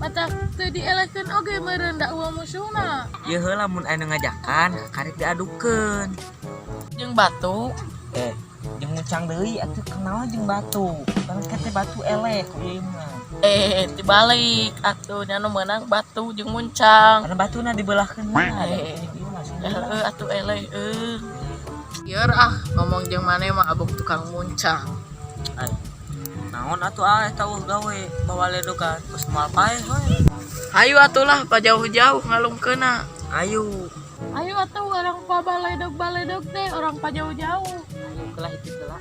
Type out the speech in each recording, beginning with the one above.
Mata teu dielehkeun oge meureun da ulah musuhna. Ieu heula mun aya ngajakan karek diadukeun. Jeung batu. Jeung muncang deui atuh kenal jeung batu. Kan kete batu eleh ku ieu mah. Dibalik atuh nya nu meunang batu jeung muncang. Karena batuna dibelahkeun mah. Atuh eleh Ieur ngomong jeung maneh mah abog tukang muncang. Naon atuh tauh gawe bawa ledogan terus moal paeh we. Hayu atulah pa jauh-jauh ngalungkeunna. Ayo Atuh orang pa baledog teh orang pa jauh-jauh. ayo kelah itu kelah.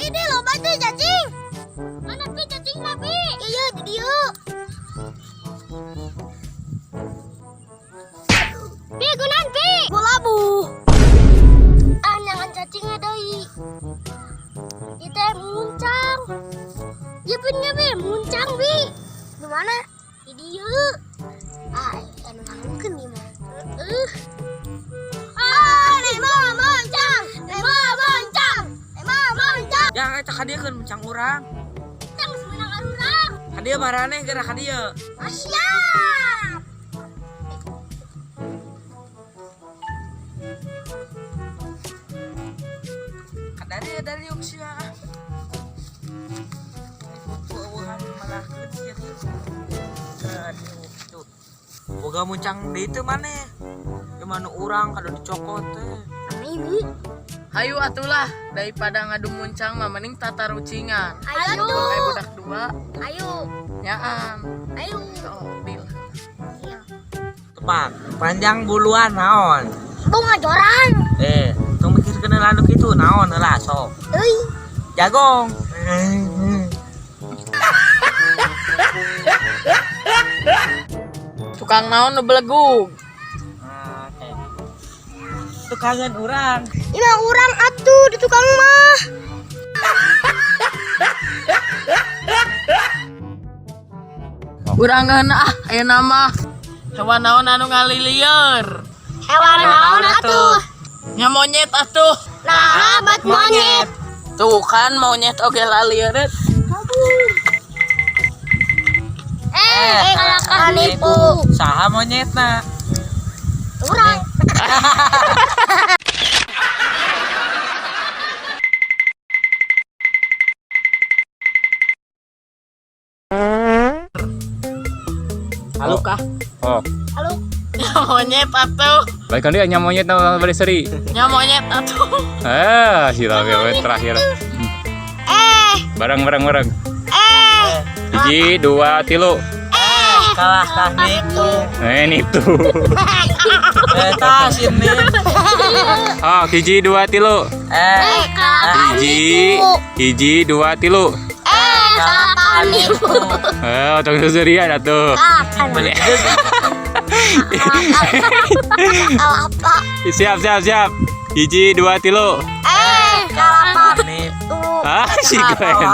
Ini loh batu cacing. Mana pi cacing nabi? Iya di dieu. Pi gunan pi. Bolabu. Jangan cacingnya deui. Itu muncang. Ya punya pi muncang pi. Di mana? Di dieu. Anu nangkeun ieu mah. Yang eta kadiekeun muncang urang. Tang semenang arurang. Hadieu maraneh geura hadieu. Siap. Dari yuk sia. Buah malah kecil. Aduh. Boga muncang deui teu maneh. Gimana urang kada dicokot teh. Ini. Hayu atulah daripada ngadu muncang mah mending tata rucingan. Ayo. Kayak budak dua Ayo. nyaan. Ayo. Mobil. Tepat. Panjang buluan naon? Bunga joran. Tong mikirkeun heula anu kitu naon heula sok. Euy. Jagong. Tukang naon nu belegug. Tukangan urang. Ini urang atuh di tukang mah. Urang geuna aya nama hewan naon anu ngalilieur. Hewan naon atuh? Nya monyet atuh. Nah, bat monyet. Tuh kan monyet oge lalieur. Kalahkan nipu. Saha monyetna? Urang. Halo kah? Oh, Halo. Nya monyet atuh. balikan dia nya monyet na bari seri. Nya monyet atuh. Sila we terakhir. Bareng. Hiji, dua, tilu. Kalahkah nipu. Nitu. Eta sini. Oh, hiji, dua, tilu. Hiji, dua, tilu. Kalahkan nipu. Tong seserian atuh. Apa? Siap. Hiji, dua, tilu. Kalahkan Nipu. Si keren.